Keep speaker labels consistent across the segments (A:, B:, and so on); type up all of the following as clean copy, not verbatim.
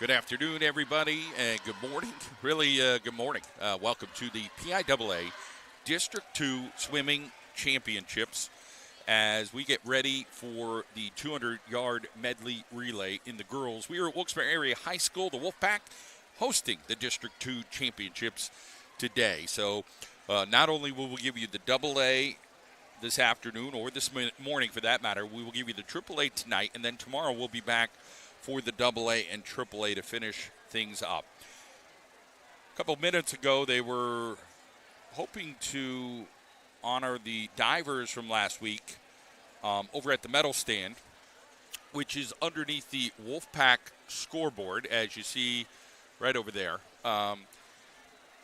A: Good afternoon, everybody, and good morning. Really, good morning. Welcome to the PIAA District 2 Swimming Championships as we get ready for the 200-yard medley relay in the girls. We are at Wilkes-Barre Area High School, the Wolfpack, hosting the District 2 Championships today. So not only will we give you the AA this afternoon, or this morning for that matter, we will give you the AAA tonight, and then tomorrow we'll be back for the AA and AAA to finish things up. A couple minutes ago, they were hoping to honor the divers from last week over at the medal stand, which is underneath the Wolfpack scoreboard, as you see right over there. But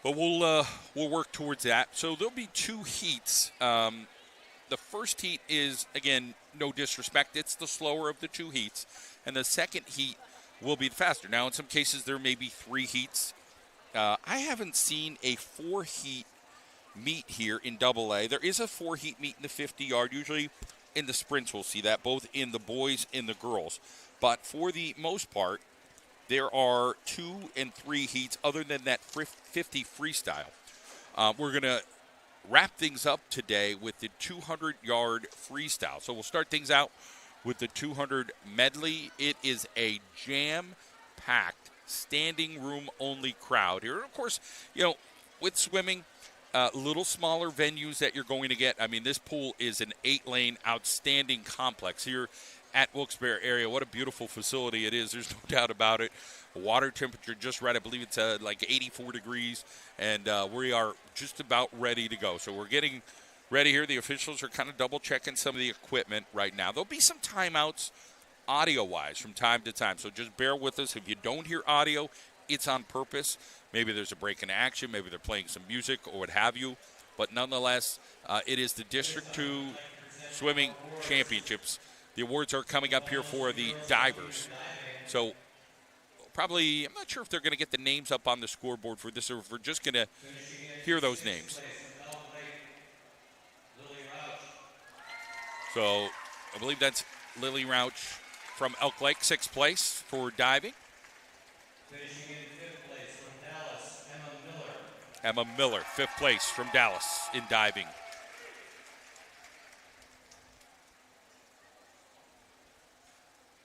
A: we'll work towards that. So there'll be two heats. The first heat is, again, no disrespect, it's the slower of the two heats. And the second heat will be the faster. Now, in some cases, there may be three heats. I haven't seen a four-heat meet here in AA. There is a four-heat meet in the 50-yard. Usually in the sprints we'll see that, both in the boys and the girls. But for the most part, there are 2 and 3 heats other than that 50 freestyle. We're going to wrap things up today with the 200-yard freestyle. So we'll start things out with the 200 medley. It is a jam-packed, standing room-only crowd here. And, of course, with swimming, little smaller venues that you're going to get. I mean, this pool is an 8-lane, outstanding complex here at Wilkes-Barre area. What a beautiful facility it is. There's no doubt about it. Water temperature just right. I believe it's like 84 degrees, and we are just about ready to go. So we're getting ready here. The officials are kind of double-checking some of the equipment right now. There'll be some timeouts audio-wise from time to time, so just bear with us. If you don't hear audio, it's on purpose. Maybe there's a break in action. Maybe they're playing some music or what have you. But nonetheless, it is the District 2 Swimming Championships. The awards are coming up here for the divers. So probably, I'm not sure if they're going to get the names up on the scoreboard for this or if we're just going to hear those names. So I believe that's Lily Rauch from Elk Lake, 6th place for diving.
B: Finishing in 5th place from Dallas,
A: Emma Miller, 5th place from Dallas in diving.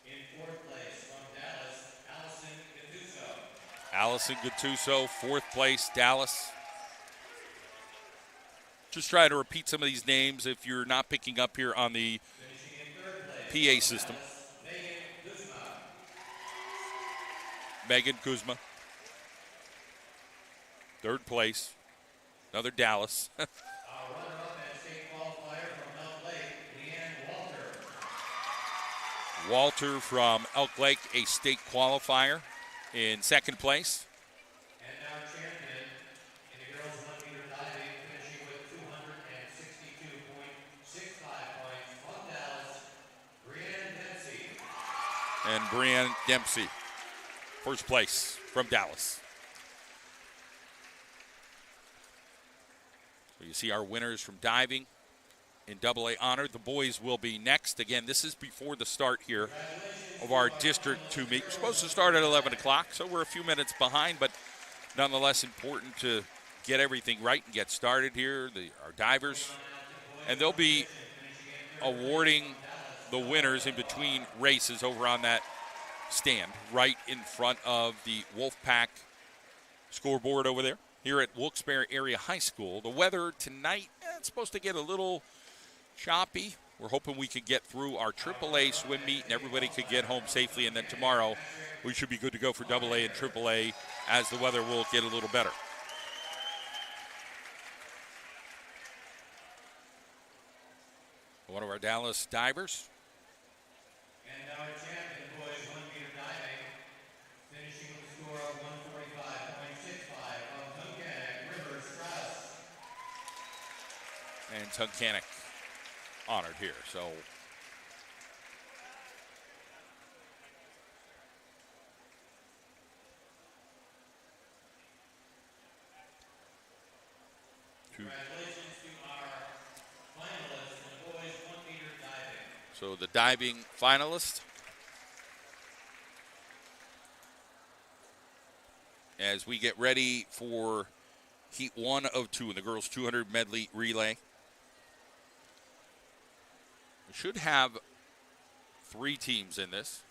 B: In 4th place from Dallas,
A: Allison Gattuso, 4th place, Dallas. Just try to repeat some of these names if you're not picking up here on the PA system. Megan Kuzma. 3rd place. Another Dallas.
B: Runner-up and state qualifier from Elk Lake, Leanne Walter.
A: Walter from Elk Lake, a state qualifier in 2nd place.
B: And our champion in the girls 1-meter diving, finishing with 262.65 points from Dallas, Brianne Dempsey.
A: And Brianne Dempsey, 1st place from Dallas. So you see our winners from diving in AA honor. The boys will be next. Again, this is before the start here of our District 2 meet. We're supposed to start at 11 o'clock, so we're a few minutes behind, but nonetheless important to get everything right and get started here. Our divers. And they'll be awarding the winners in between races over on that stand right in front of the Wolfpack scoreboard over there here at Wilkes-Barre Area High School. The weather tonight, it's supposed to get a little choppy. We're hoping we could get through our AAA swim meet and everybody could get home safely, and then tomorrow we should be good to go for AA and AAA as the weather will get a little better. One of our Dallas divers.
B: And our champion boys 1-meter diving, finishing with a score of 145.65 from Tunkhannock, Rivers Strauss.
A: And Tunkhannock honored here. So
B: Congratulations to our finalists in the boys 1-meter diving.
A: So the diving finalist as we get ready for Heat 1 of 2 in the girls 200 medley relay. We should have 3 teams in this.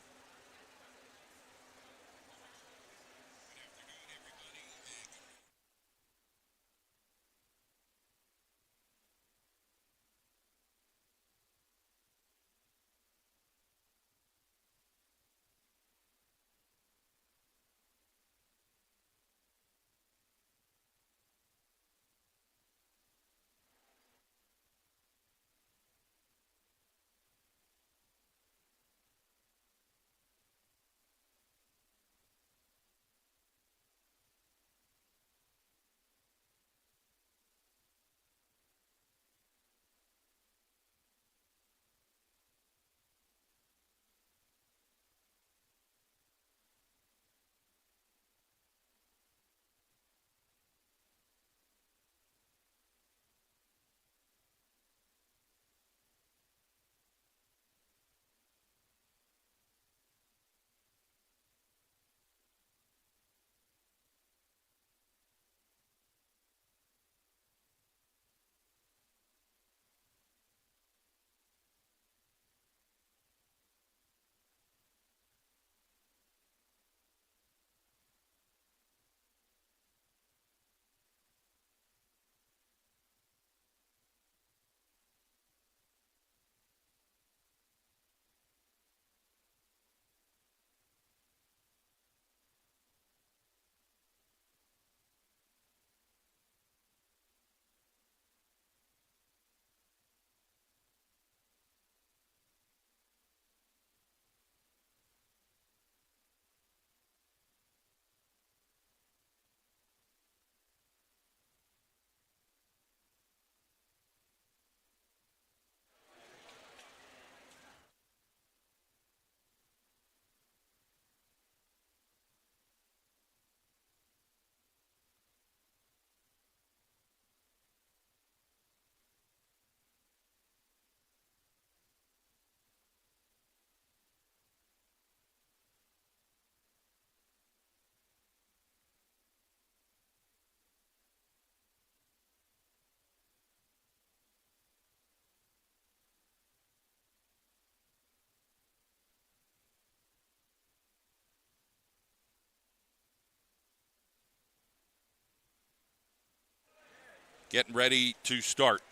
A: Getting ready to start.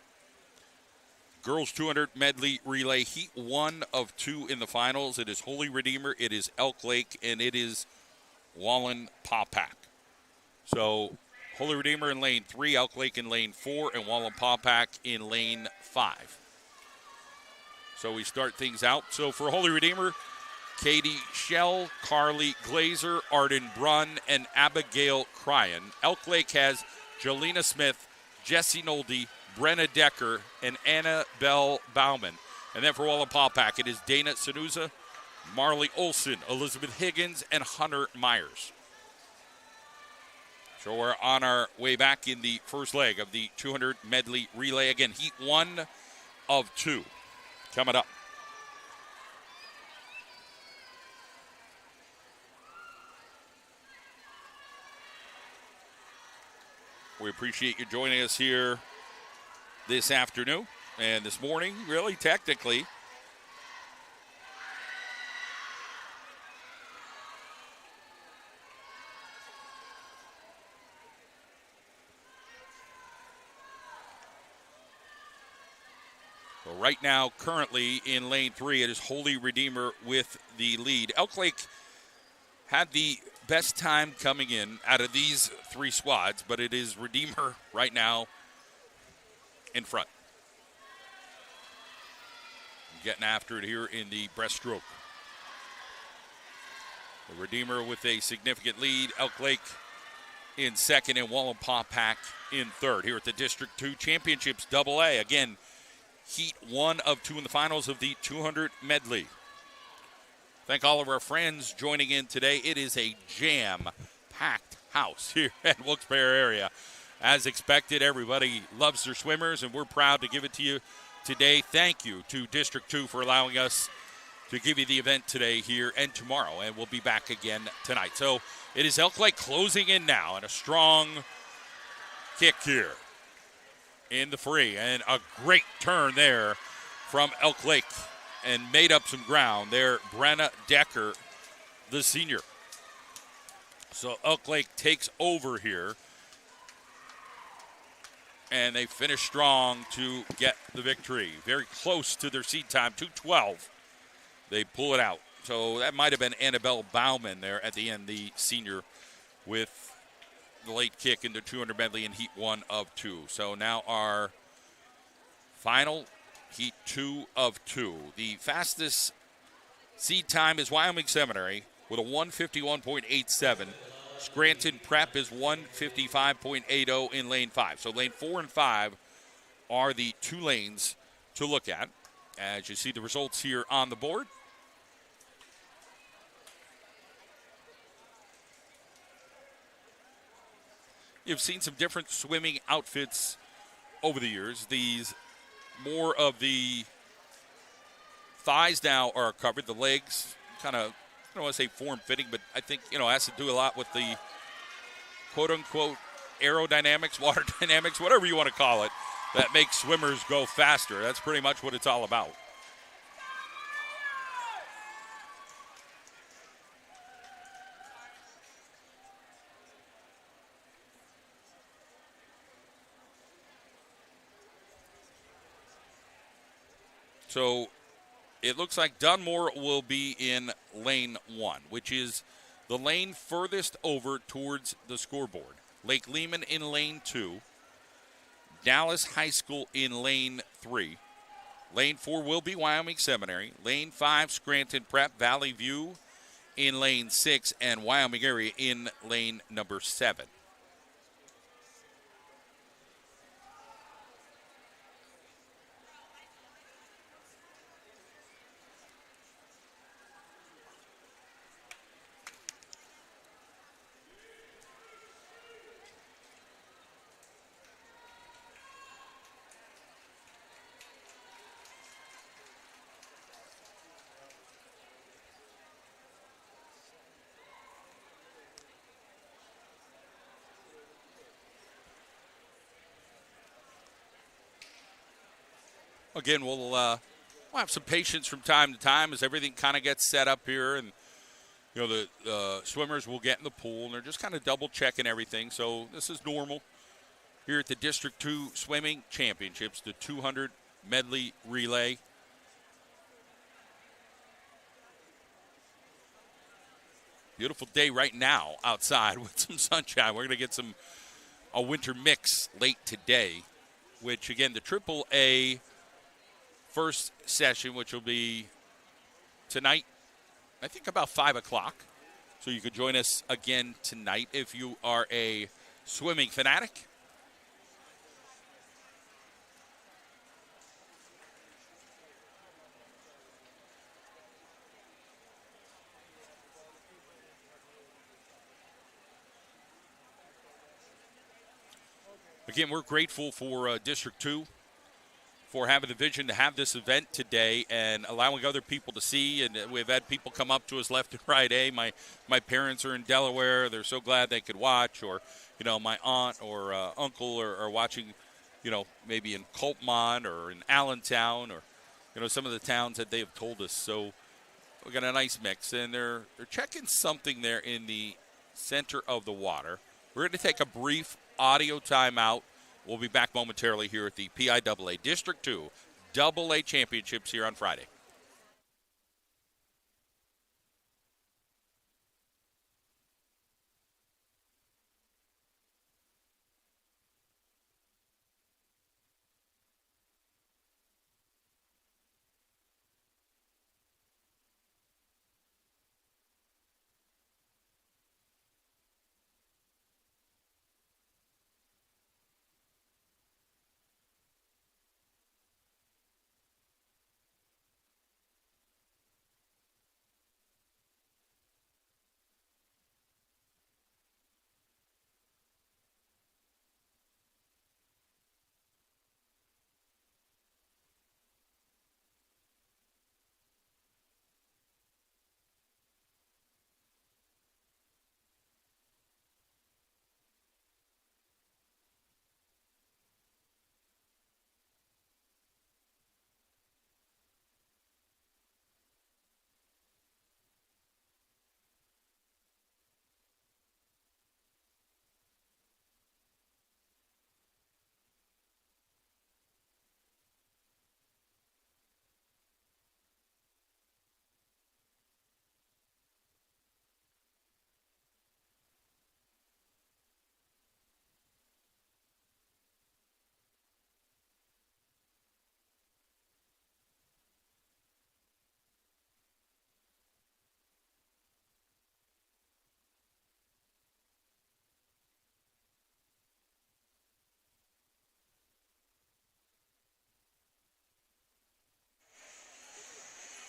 A: Girls 200 medley relay, Heat 1 of 2 in the finals. It is Holy Redeemer, it is Elk Lake, and it is Wallen Paupack. So Holy Redeemer in lane 3, Elk Lake in lane 4, and Wallen Paupack in lane 5. So we start things out. So for Holy Redeemer, Katie Schell, Carly Glazer, Arden Brunn, and Abigail Cryan. Elk Lake has Jolena Smith, Jessie Nolde, Brenna Decker, and Annabelle Bauman. And then for Wallen Paupack, it is Dana Sanuza, Marley Olson, Elizabeth Higgins, and Hunter Myers. So we're on our way back in the first leg of the 200 medley relay. Again, Heat 1 of 2 coming up. We appreciate you joining us here this afternoon and this morning, really, technically. So right now, currently in lane 3, it is Holy Redeemer with the lead. Elk Lake had the best time coming in out of these 3 squads, but it is Redeemer right now in front. Getting after it here in the breaststroke. The Redeemer with a significant lead. Elk Lake in second and Wallen Paupack in third here at the District 2 Championships AA. Again, Heat 1 of 2 in the finals of the 200 medley. Thank all of our friends joining in today. It is a jam-packed house here at Wilkes-Barre area. As expected, everybody loves their swimmers, and we're proud to give it to you today. Thank you to District 2 for allowing us to give you the event today here and tomorrow, and we'll be back again tonight. So it is Elk Lake closing in now, and a strong kick here in the free, and a great turn there from Elk Lake, and made up some ground there. Brenna Decker, the senior. So Elk Lake takes over here, and they finish strong to get the victory. Very close to their seed time, 2:12. They pull it out. So that might have been Annabelle Bauman there at the end, the senior, with the late kick into 200 medley in heat 1 of 2. So now our final heat 2 of 2. The fastest seed time is Wyoming Seminary with a 151.87. Scranton Prep is 155.80 in lane 5. So lane 4 and 5 are the two lanes to look at as you see the results here on the board. You've seen some different swimming outfits over the years. These, more of the thighs now are covered. The legs kind of, I don't want to say form-fitting, but I think, it has to do a lot with the quote-unquote aerodynamics, water dynamics, whatever you want to call it, that makes swimmers go faster. That's pretty much what it's all about. So it looks like Dunmore will be in lane 1, which is the lane furthest over towards the scoreboard. Lake Lehman in lane 2. Dallas High School in lane 3. Lane 4 will be Wyoming Seminary. Lane 5, Scranton Prep. Valley View in lane 6. And Wyoming area in lane number 7. Again, we'll have some patience from time to time as everything kind of gets set up here, and the swimmers will get in the pool, and they're just kind of double checking everything. So this is normal here at the District 2 Swimming Championships, the 200 medley relay. Beautiful day right now outside with some sunshine. We're going to get a winter mix late today, which again the AAA first session, which will be tonight, I think about 5 o'clock. So you could join us again tonight if you are a swimming fanatic. Again, we're grateful for District 2 for having the vision to have this event today and allowing other people to see. And we've had people come up to us left and right. Hey, my parents are in Delaware. They're so glad they could watch. Or, my aunt or uncle are watching, maybe in Coltmont or in Allentown or, some of the towns that they have told us. So we got a nice mix. And they're checking something there in the center of the water. We're going to take a brief audio timeout. We'll be back momentarily here at the PIAA District 2 AA Championships here on Friday.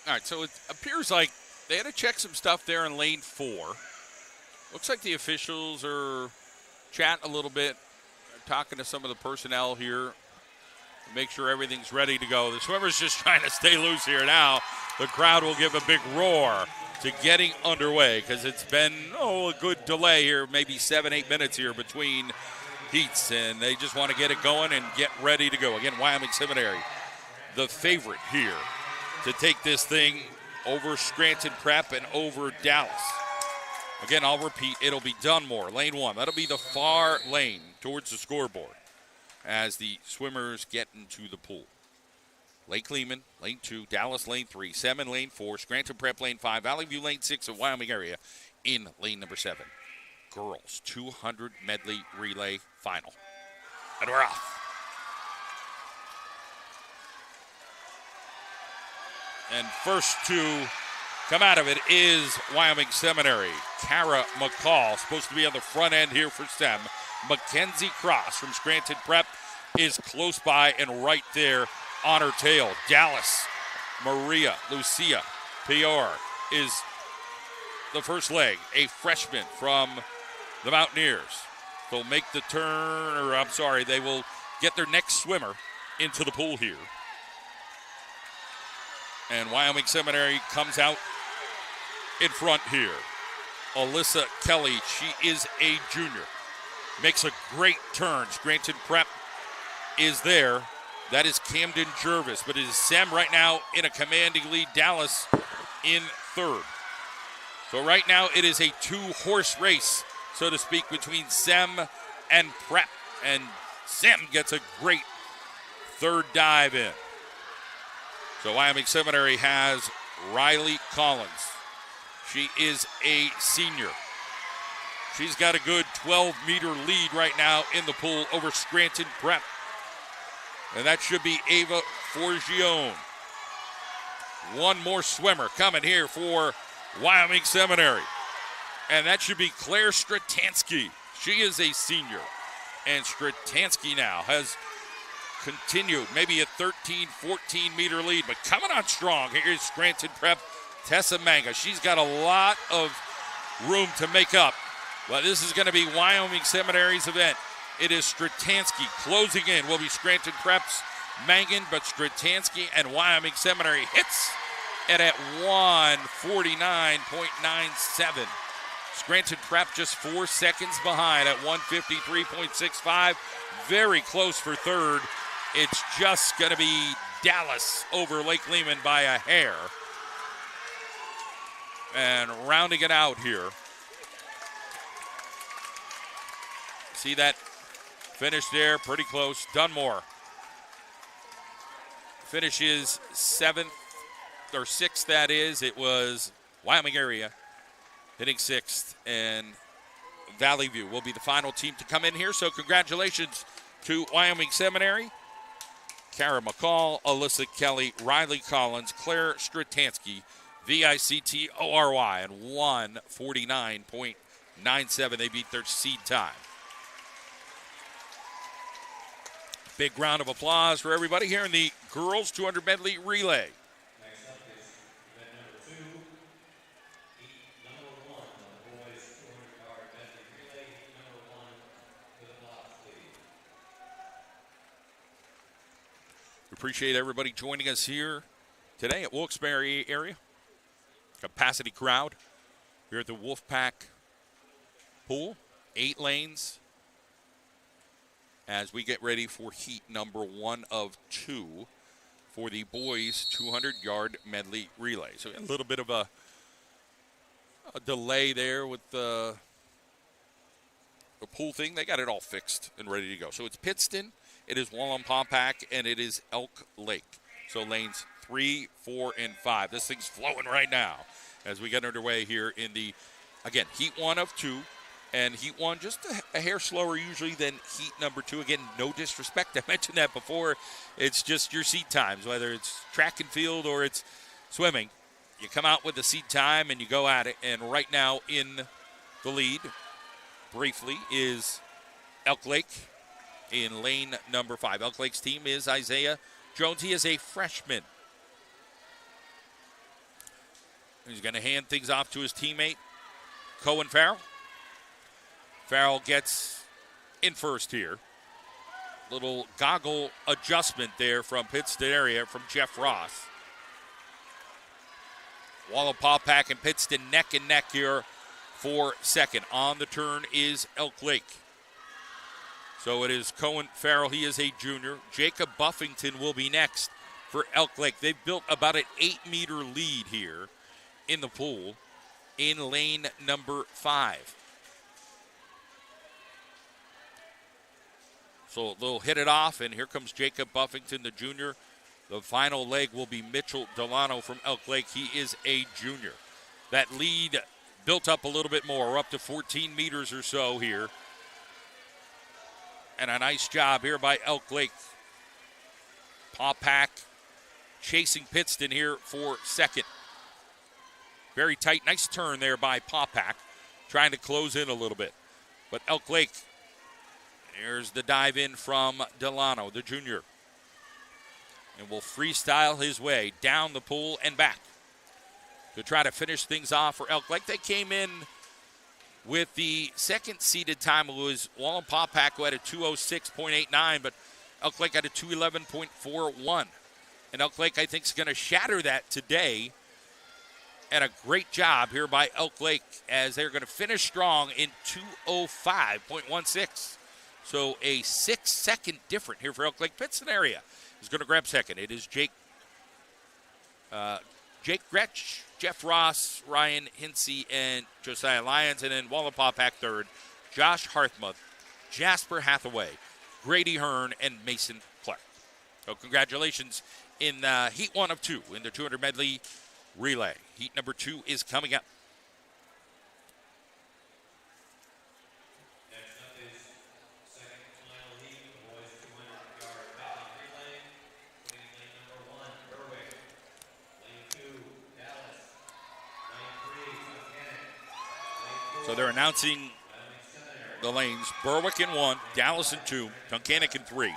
A: All right, so it appears like they had to check some stuff there in lane 4. Looks like the officials are chatting a little bit, talking to some of the personnel here to make sure everything's ready to go. The swimmer's just trying to stay loose here now. The crowd will give a big roar to getting underway because it's been, a good delay here, maybe 7-8 minutes here between heats, and they just want to get it going and get ready to go. Again, Wyoming Seminary, the favorite here to take this thing over Scranton Prep and over Dallas. Again, I'll repeat, it'll be Dunmore, lane 1. That'll be the far lane towards the scoreboard as the swimmers get into the pool. Lake Lehman, lane 2, Dallas, lane 3, Semin, lane 4, Scranton Prep, lane 5, Valley View, lane 6, and Wyoming area in lane number 7. Girls 200 medley relay final. And we're off. And first to come out of it is Wyoming Seminary. Kara McCall, supposed to be on the front end here for STEM. Mackenzie Cross from Scranton Prep is close by and right there on her tail. Dallas, Maria Lucia Pior is the first leg, a freshman from the Mountaineers. They'll make the turn, they will get their next swimmer into the pool here. And Wyoming Seminary comes out in front here. Alyssa Kelly, she is a junior. Makes a great turn. Scranton Prep is there. That is Camden Jervis, but it is Sem right now in a commanding lead. Dallas in third. So right now it is a 2-horse race, so to speak, between Sem and Prep. And Sem gets a great third dive in. So Wyoming Seminary has Riley Collins. She is a senior. She's got a good 12-meter lead right now in the pool over Scranton Prep. And that should be Ava Forgione. One more swimmer coming here for Wyoming Seminary. And that should be Claire Stratansky. She is a senior. And Stratansky now has continued, maybe a 13, 14-meter lead, but coming on strong. Here's Scranton Prep, Tessa Manga. She's got a lot of room to make up. Well, this is going to be Wyoming Seminary's event. It is Stratansky closing in. Will be Scranton Prep's Mangan, but Stratansky and Wyoming Seminary hits it at 1:49.97. Scranton Prep just 4 seconds behind at 1:53.65. Very close for third. It's just going to be Dallas over Lake Lehman by a hair. And rounding it out here. See that finish there, pretty close. Dunmore finishes 7th or 6th, that is. It was Wyoming area hitting 6th, and Valley View will be the final team to come in here. So congratulations to Wyoming Seminary. Kara McCall, Alyssa Kelly, Riley Collins, Claire Stratansky, VICTORY, and 1:49.97. They beat their seed time. Big round of applause for everybody here in the girls 200 medley relay.
B: Next up is event number 2, heat number 1 of the boys 200-yard medley relay, heat number 1 with a block lead.
A: We appreciate everybody joining us here today at Wilkes-Barre area. Capacity crowd here at the Wolfpack pool. 8 lanes as we get ready for heat number 1 of 2 for the boys 200-yard medley relay. So a little bit of a delay there with the pool thing. They got it all fixed and ready to go. So it's Pittston, it is Wallenpaupack, and it is Elk Lake. So lanes 3, 4, and 5. This thing's flowing right now as we get underway here in the, again, heat 1 of 2. And heat 1 just a hair slower usually than heat number 2. Again, no disrespect. I mentioned that before. It's just your seat times, whether it's track and field or it's swimming. You come out with the seat time and you go at it. And right now in the lead, briefly, is Elk Lake in lane number 5. Elk Lake's team is Isaiah Jones. He is a freshman. He's going to hand things off to his teammate, Cohen Farrell. Farrell gets in first here. Little goggle adjustment there from Pittston area from Jeff Ross. Wallenpaupack and Pittston neck and neck here for second. On the turn is Elk Lake. So it is Cohen Farrell. He is a junior. Jacob Buffington will be next for Elk Lake. They've built about an 8-meter lead here in the pool in lane number 5. So they'll hit it off, and here comes Jacob Buffington, the junior. The final leg will be Mitchell Delano from Elk Lake. He is a junior. That lead built up a little bit more. We're up to 14 meters or so here. And a nice job here by Elk Lake. Paupack chasing Pittston here for second. Very tight. Nice turn there by Paupack, trying to close in a little bit. But Elk Lake, here's the dive in from Delano, the junior. And will freestyle his way down the pool and back to try to finish things off for Elk Lake. They came in with the second seeded time. It was Wallenpaupack, who had a 2:06.89, but Elk Lake had a 2:11.41. And Elk Lake, I think, is going to shatter that today. And a great job here by Elk Lake as they're going to finish strong in 2:05.16. So a 6-second difference here for Elk Lake. Pittston area is going to grab second. It is Jake Gretsch, Jeff Ross, Ryan Hinsey, and Josiah Lyons. And then Wallenpaupack third, Josh Harthmuth, Jasper Hathaway, Grady Hearn, and Mason Clark. So congratulations in heat 1 of 2 in the 200 medley relay. Heat number 2 is coming up.
B: Next up is second final heat, the boys 200-yard medley relay. Winning lane number 1, Berwick. Lane 2, Dallas. Lane 3, Tunkhannock. Lane 4,
A: So they're announcing
B: Wyoming Seminary.
A: the lanes. Berwick in 1, Dallas in 2, Tunkhannock in 3,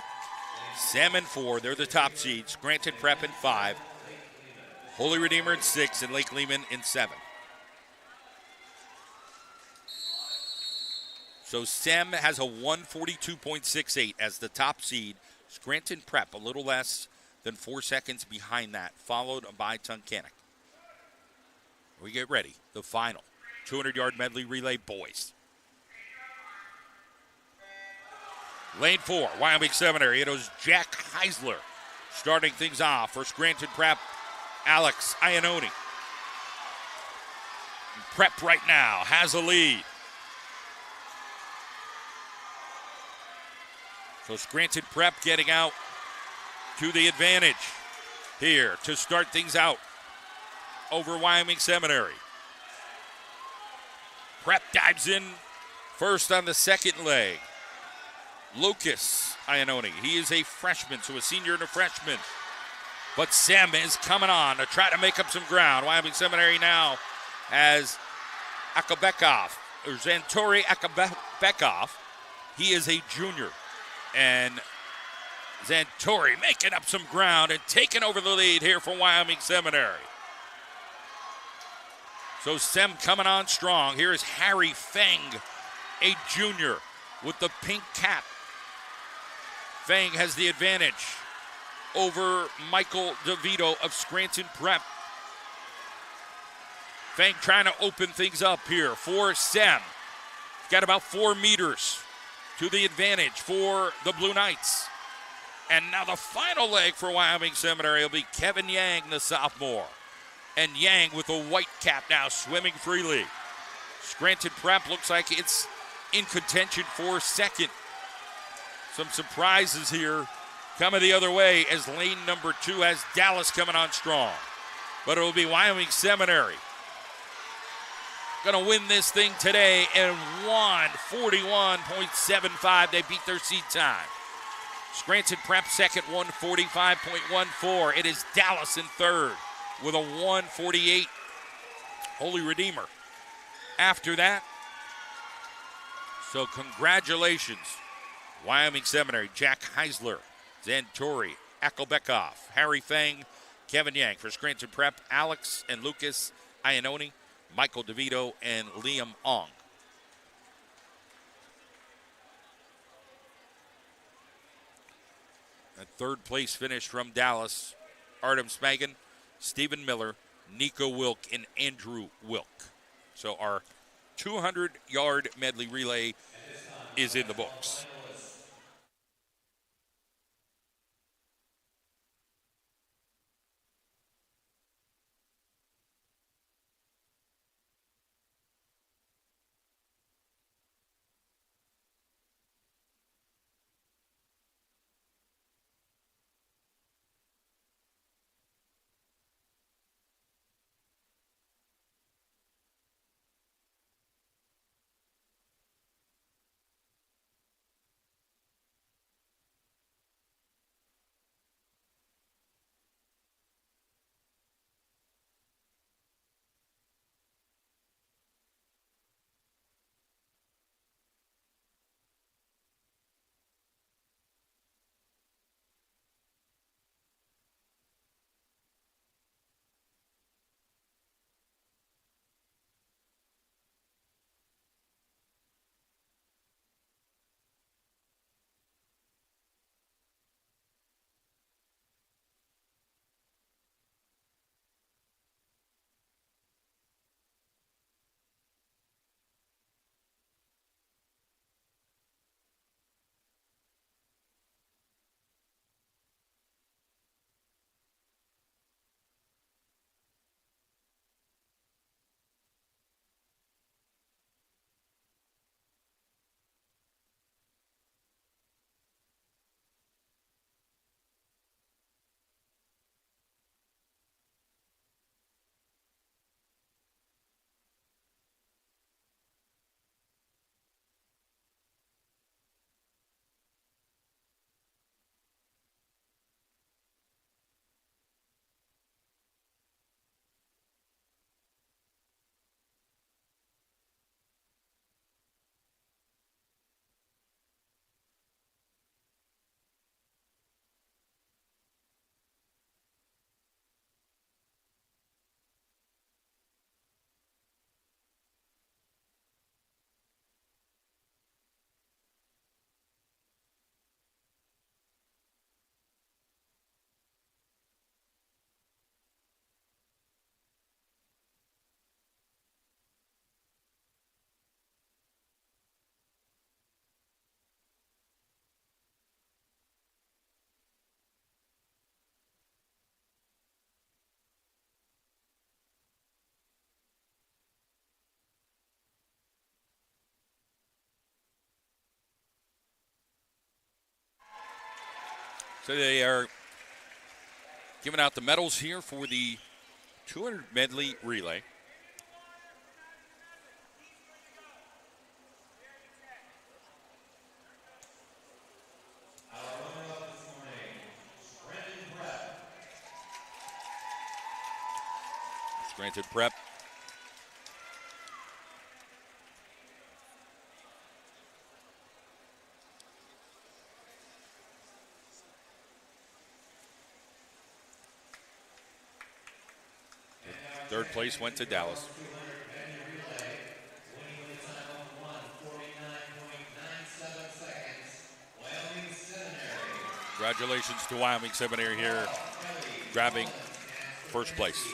A: Sam in 4. They're the top seeds. Scranton Prep in 5. Holy Redeemer in 6, and Lake Lehman in 7. So Sem has a 142.68 as the top seed. Scranton Prep a little less than 4 seconds behind that, followed by Tunkhannock. We get ready. The final 200-yard medley relay, boys. Lane 4, Wyoming Seminary. It was Jack Heisler starting things off for Scranton Prep. Alex Iannone. Prep right now has a lead. So Scranton Prep getting out to the advantage here to start things out over Wyoming Seminary. Prep dives in first on the second leg. Lucas Iannone, he is a freshman, so a senior and a freshman. But Sem is coming on to try to make up some ground. Wyoming Seminary now has Akabekov, or Zantori Akabekov. He is a junior. And Zantori making up some ground and taking over the lead here for Wyoming Seminary. So Sem coming on strong. Here is Harry Feng, a junior with the pink cap. Feng has the advantage over Michael DeVito of Scranton Prep. Feng trying to open things up here for Sem. Got about 4 meters to the advantage for the Blue Knights. And now the final leg for Wyoming Seminary will be Kevin Yang, the sophomore. And Yang with a white cap now swimming freely. Scranton Prep looks like it's in contention for second. Some surprises here coming the other way as lane number 2 has Dallas coming on strong. But it will be Wyoming Seminary going to win this thing today in 1:41.75. They beat their seed time. Scranton Prep second, 1:45.14. It is Dallas in third with a 1:48. Holy Redeemer after that. So congratulations, Wyoming Seminary, Jack Heisler, Zantori, Akabekov, Harry Feng, Kevin Yang. For Scranton Prep, Alex and Lucas Iannone, Michael DeVito, and Liam Ong. A third place finish from Dallas, Artem Smagan, Stephen Miller, Nico Wilk, and Andrew Wilk. So our 200-yard medley relay is in the books. So they are giving out the medals here for the 200 medley relay.
B: Our runner-up this morning, Scranton Prep.
A: Scranton Prep. Third place went to Dallas.
B: 200 medley relay, winning with a time of 1:49.97 seconds. Wyoming Seminary.
A: Congratulations to Wyoming Seminary here, grabbing first place.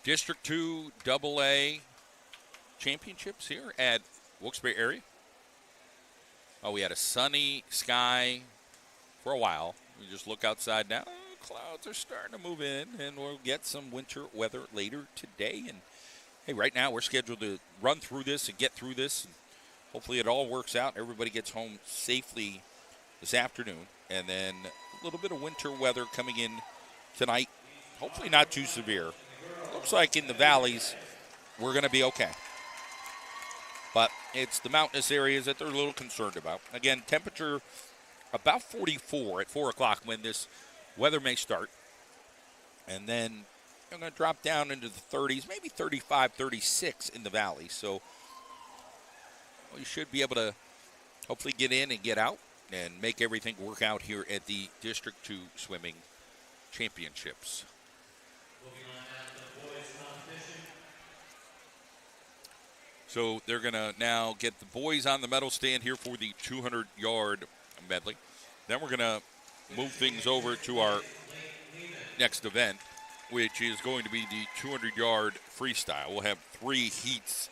A: District 2 AA championships here at Wilkes-Barre area. Oh, we had a sunny sky for a while. We just look outside now. Clouds are starting to move in, and we'll get some winter weather later today. And hey, right now we're scheduled to run through this and get through this. And hopefully it all works out. Everybody gets home safely this afternoon. And then a little bit of winter weather coming in tonight. Hopefully not too severe. Looks like in the valleys we're going to be okay. But it's the mountainous areas that they're a little concerned about. Again, temperature about 44 at 4 o'clock when this weather may start. And then they're going to drop down into the 30s, maybe 35, 36 in the valley. So you should be able to hopefully get in and get out. and make everything work out here at the District 2 Swimming Championships.
B: Moving on now to the boys competition.
A: So they're going to now get the boys on the medal stand here for the 200-yard medley. Then we're going to move things over to our next event, which is going to be the 200-yard freestyle. We'll have 3 heats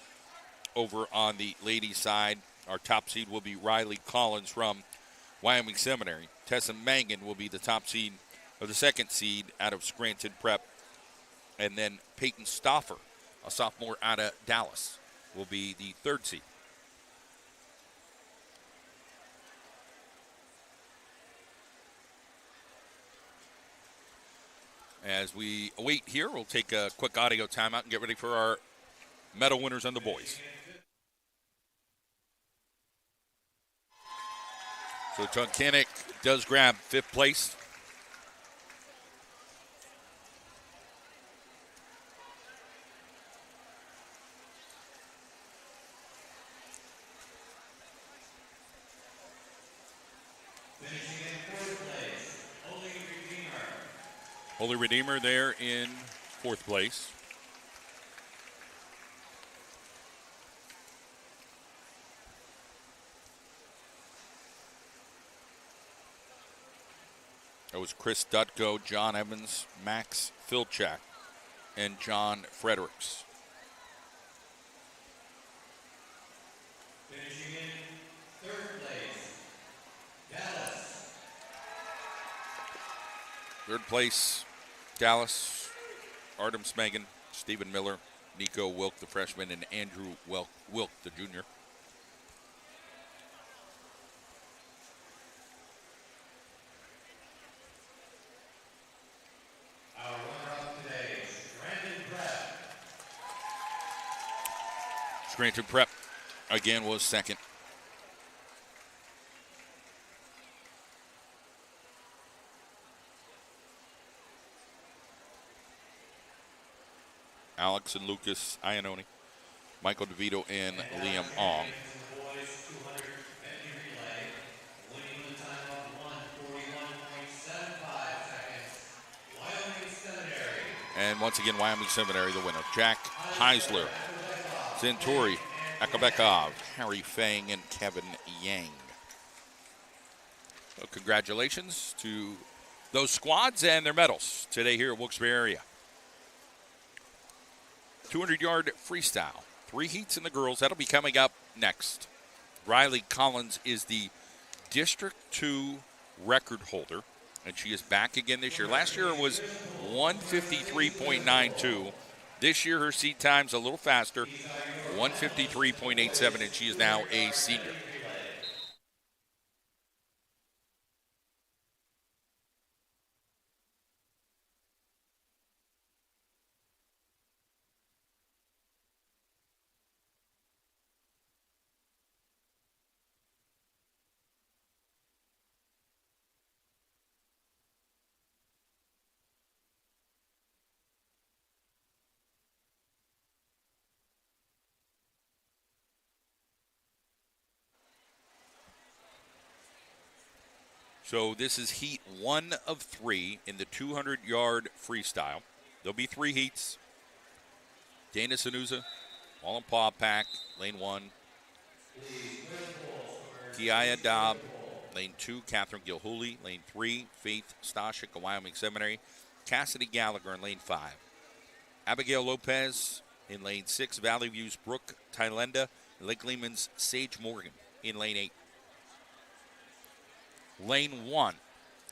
A: over on the ladies' side. Our top seed will be Riley Collins from Wyoming Seminary. Tessa Mangan will be the top seed, or the second seed, out of Scranton Prep. And then Peyton Stauffer, a sophomore out of Dallas, will be the third seed. As we await here, we'll take a quick audio timeout and get ready for our medal winners on the boys. So Tunkhannock does grab 5th place.
B: Finishing in 4th place, Holy Redeemer.
A: Holy Redeemer there in 4th place. That was Chris Dutko, John Evans, Max Filchak, and John Fredericks.
B: Finishing in 3rd place, Dallas.
A: 3rd place, Dallas, Artem Smegan, Stephen Miller, Nico Wilk, the freshman, and Andrew Wilk, the junior.
B: Our runner-up today, Scranton Prep.
A: Scranton Prep, again, was 2nd. Alex and Lucas Iannone, Michael DeVito, and Liam Ong.
B: Boys 200 medley relay, winning with a time of 1:41.75 seconds. Wyoming Seminary.
A: And once again, Wyoming Seminary, the winner. Jack Heisler, Zentori Akabekov, Harry Fang, and Kevin Yang. So congratulations to those squads and their medals today here at Wilkes-Barre area. 200-yard freestyle. 3 heats in the girls. That'll be coming up next. Riley Collins is the District 2 record holder, and she is back again this year. Last year it was 153.92. This year her seat time's a little faster, 153.87, and she is now a senior. So this is heat 1 of 3 in the 200-yard freestyle. There'll be 3 heats. Dana Sanusa, Wallen Paw Pack, lane 1. Kiaya Dobb, lane 2. Catherine Gilhooly, lane 3. Faith Stashik of Wyoming Seminary. Cassidy Gallagher in lane 5. Abigail Lopez in lane 6. Valley View's Brooke Tylenda. Lake Lehman's Sage Morgan in lane 8. Lane 1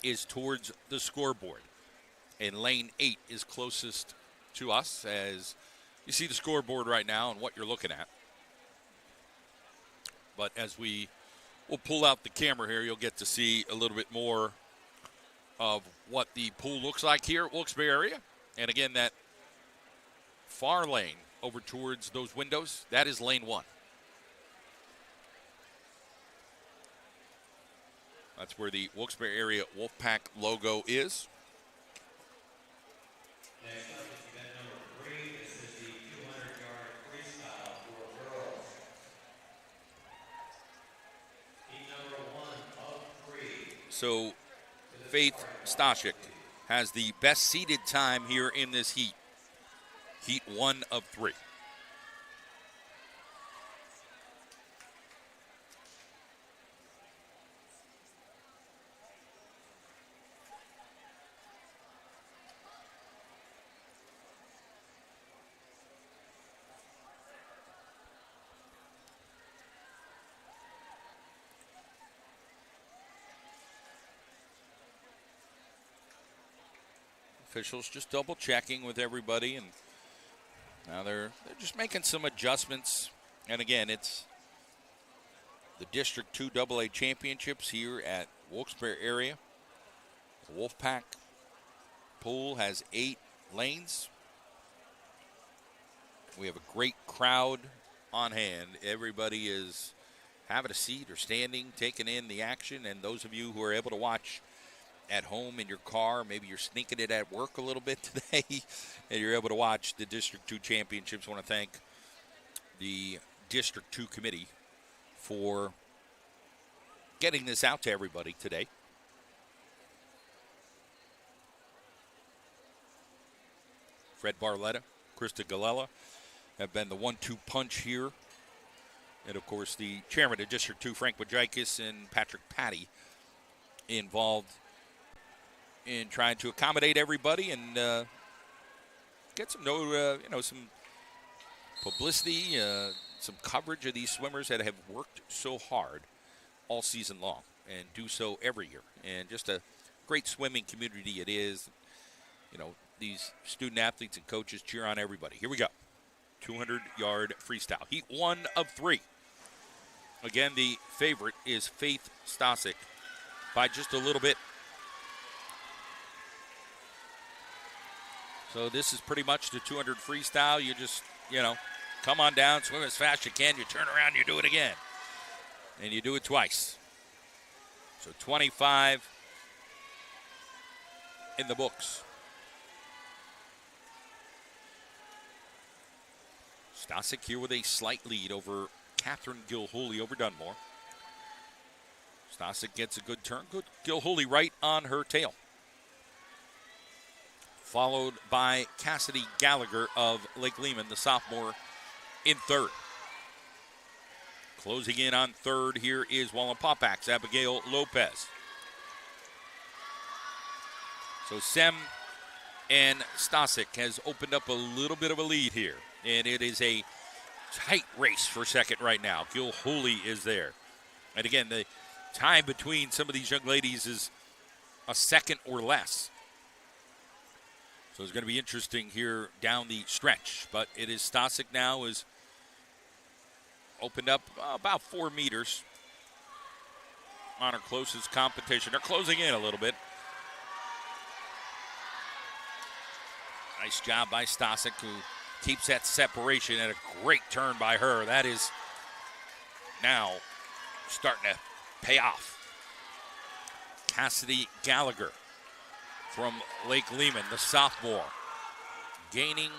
A: is towards the scoreboard, and lane 8 is closest to us as you see the scoreboard right now and what you're looking at. But as we'll pull out the camera here, you'll get to see a little bit more of what the pool looks like here at Wilkes-Barre area. And again, that far lane over towards those windows, that is lane 1. That's where the Wilkes-Barre area Wolfpack logo is.
B: Next up is event number 3. This is the 200-yard freestyle for girls. Heat number 1 of
A: So Faith Stashik has the best seeded time here in this heat. Heat 1 of 3. Officials just double checking with everybody, and now they're just making some adjustments. And again, it's the District 2 AA Championships here at Wilkes-Barre area. The Wolfpack pool has 8 lanes. We have a great crowd on hand. Everybody is having a seat or standing, taking in the action. And those of you who are able to watch at home in your car, maybe you're sneaking it at work a little bit today, and you're able to watch the District 2 Championships. I want to thank the District 2 Committee for getting this out to everybody today. Fred Barletta, Krista Galella have been the 1-2 punch here. And, of course, the chairman of District 2, Frank Wajikis, and Patrick Patty involved in trying to accommodate everybody and get some, some publicity, some coverage of these swimmers that have worked so hard all season long and do so every year. And just a great swimming community it is. You know, these student athletes and coaches cheer on everybody. Here we go. 200-yard freestyle. Heat 1 of 3. Again, the favorite is Faith Stashik by just a little bit. So this is pretty much the 200 freestyle. You just, come on down, swim as fast as you can. You turn around, you do it again. And you do it twice. So 25 in the books. Stashik here with a slight lead over Catherine Gilhooly over Dunmore. Stashik gets a good turn. Good Gilhooly right on her tail. Followed by Cassidy Gallagher of Lake Lehman, the sophomore, in third. Closing in on third here is Wallenpaupack's Abigail Lopez. So Sem and Stashik has opened up a little bit of a lead here. And it is a tight race for second right now. Gilhooly is there. And again, the time between some of these young ladies is a second or less. So it's going to be interesting here down the stretch. But it is Stashik now is opened up about 4 meters on her closest competition. They're closing in a little bit. Nice job by Stashik, who keeps that separation, and a great turn by her. That is now starting to pay off. Cassidy Gallagher from Lake Lehman, the sophomore, gaining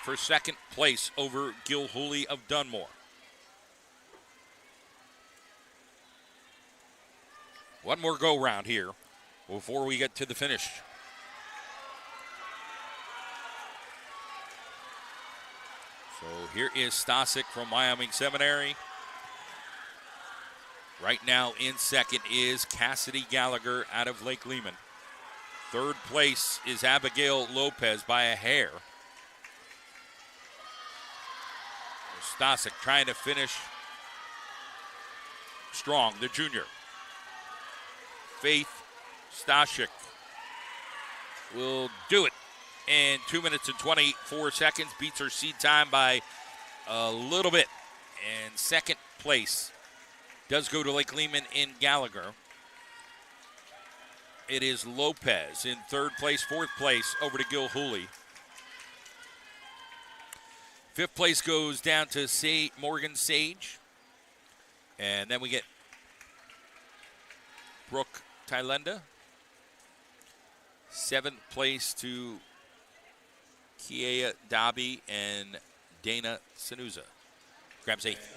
A: for second place over Gilhooly of Dunmore. One more go-round here before we get to the finish. So here is Stashik from Wyoming Seminary. Right now in second is Cassidy Gallagher out of Lake Lehman. Third place is Abigail Lopez by a hair. Stashik trying to finish strong, the junior. Faith Stashik will do it in 2 minutes and 24 seconds. Beats her seed time by a little bit. And second place does go to Lake Lehman in Gallagher. It is Lopez in third place. Fourth place over to Gilhooly. Fifth place goes down to Morgan Sage. And then we get Brooke Tylenda. Seventh place to Kiea Dobby and Dana Sanuza. Grabs eighth.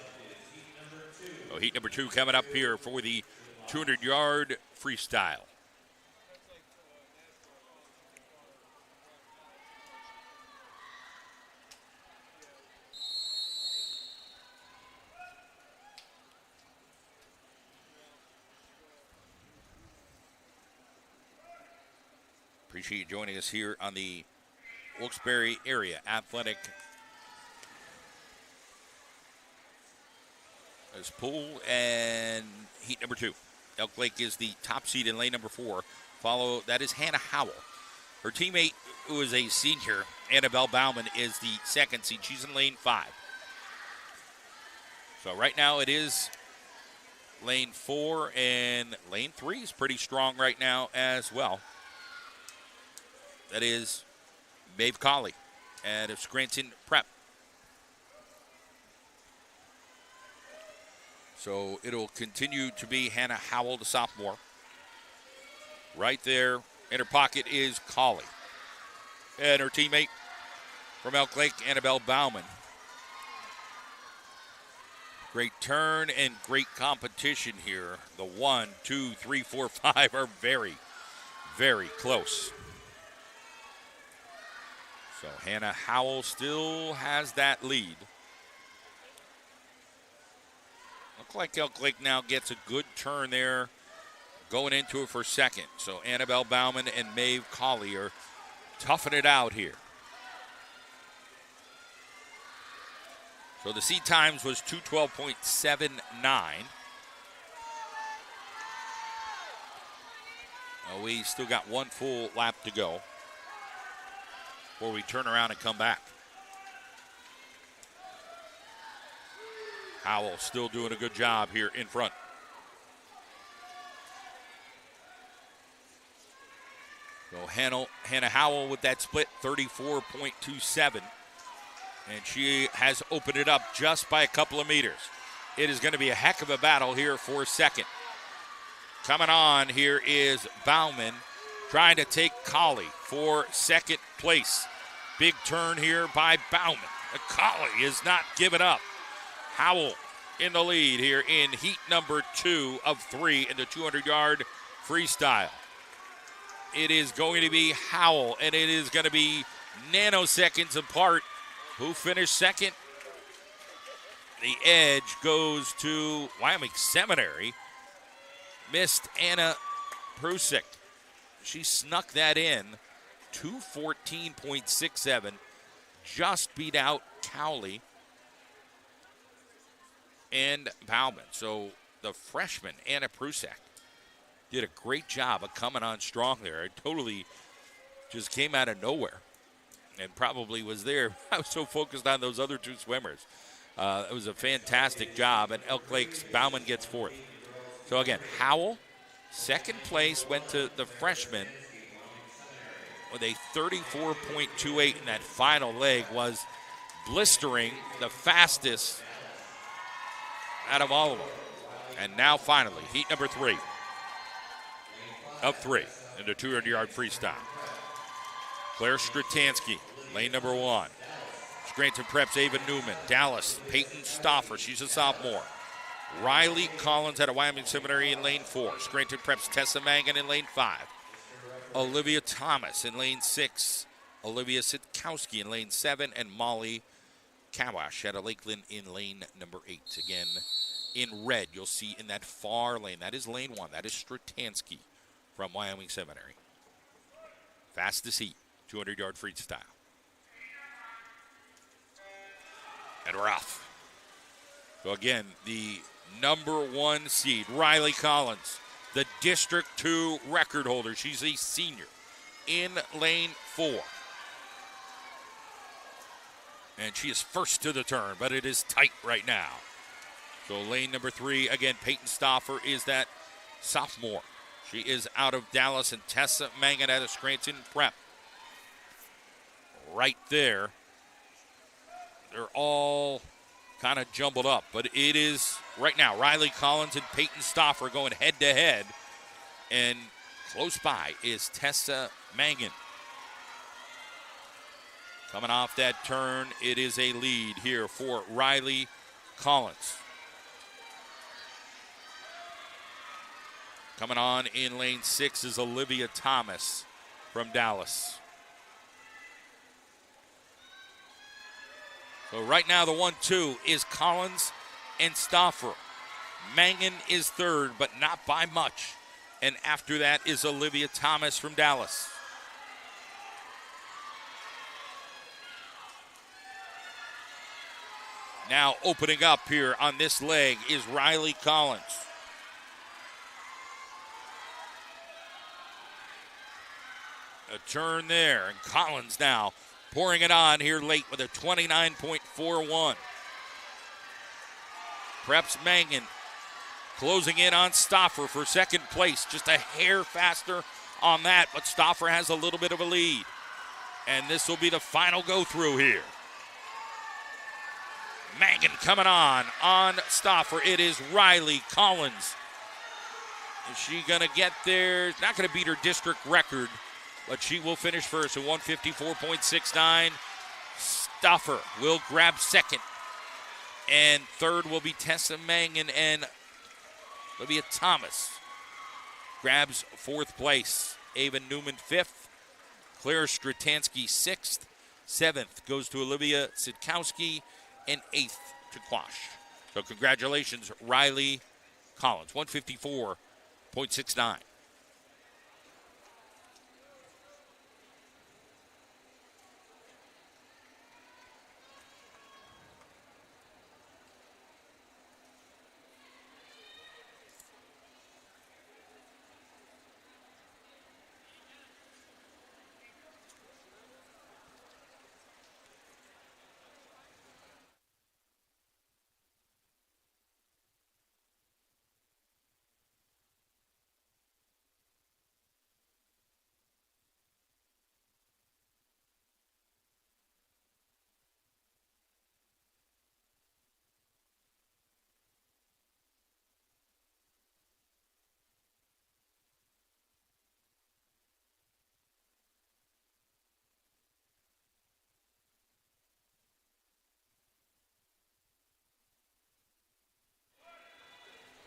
A: Heat number 2 coming up here for the 200-yard freestyle. Appreciate you joining us here on the Wilkes-Barre Area Athletic pool and heat number 2. Elk Lake is the top seed in lane number 4. That is Hannah Howell. Her teammate, who is a senior, Annabelle Bauman, is the second seed. She's in lane 5. So right now it is lane 4, and lane 3 is pretty strong right now as well. That is Maeve Colley out of Scranton Prep. So it'll continue to be Hannah Howell, the sophomore. Right there in her pocket is Colley. And her teammate from Elk Lake, Annabelle Bauman. Great turn and great competition here. The 1, 2, 3, 4, 5 are very, very close. So Hannah Howell still has that lead. Look like Elk Lake now gets a good turn there going into it for second. So Annabelle Bauman and Maeve Colley are toughing it out here. So the seed times was 2:12.79. We still got one full lap to go before we turn around and come back. Howell still doing a good job here in front. So Hannah Howell with that split, 34.27. And she has opened it up just by a couple of meters. It is going to be a heck of a battle here for second. Coming on here is Bauman trying to take Colley for second place. Big turn here by Bauman. Colley is not giving up. Howell in the lead here in heat number 2 of 3 in the 200-yard freestyle. It is going to be Howell, and it is going to be nanoseconds apart. Who finished second? The edge goes to Wyoming Seminary. Missed Anna Prusik. She snuck that in. 2:14.67. Just beat out Cowley and Bauman. So the freshman, Anna Prusik, did a great job of coming on strong there. It totally just came out of nowhere and probably was there. I was so focused on those other two swimmers. It was a fantastic job, and Elk Lake's Bauman gets fourth. So again, Howell, second place, went to the freshman with a 34.28, and that final leg was blistering, the fastest out of all of them. And now finally, heat number 3 of 3 in the 200-yard freestyle. Claire Stratansky, lane number 1. Scranton Prep's Ava Newman. Dallas, Peyton Stauffer, she's a sophomore. Riley Collins out of Wyoming Seminary in lane 4. Scranton Prep's Tessa Mangan in lane 5. Olivia Thomas in lane 6. Olivia Sitkowski in lane 7. And Molly Kawash out of Lakeland in lane number 8. Again, in red, you'll see in that far lane. That is lane 1. That is Stratansky from Wyoming Seminary. Fastest heat, 200-yard freestyle. And we're off. So again, the number 1 seed, Riley Collins, the District 2 record holder. She's a senior in lane 4. And she is first to the turn, but it is tight right now. So lane number 3, again, Peyton Stauffer is that sophomore. She is out of Dallas, and Tessa Mangan out of Scranton Prep. Right there. They're all kind of jumbled up, but it is right now Riley Collins and Peyton Stauffer going head-to-head, and close by is Tessa Mangan. Coming off that turn, it is a lead here for Riley Collins. Coming on in lane 6 is Olivia Thomas from Dallas. So right now the 1-2 is Collins and Stauffer. Mangan is third, but not by much. And after that is Olivia Thomas from Dallas. Now opening up here on this leg is Riley Collins. A turn there, and Collins now pouring it on here late with a 29.41. Preps Mangan closing in on Stauffer for second place. Just a hair faster on that, but Stauffer has a little bit of a lead. And this will be the final go-through here. Mangan coming on Stauffer. It is Riley Collins. Is she going to get there? Not going to beat her district record, but she will finish first at 154.69. Stauffer will grab second. And third will be Tessa Mangan, and Olivia Thomas grabs fourth place. Ava Newman fifth. Claire Stratansky sixth. Seventh goes to Olivia Sidkowski, and eighth to Quash. So congratulations, Riley Collins, 154.69.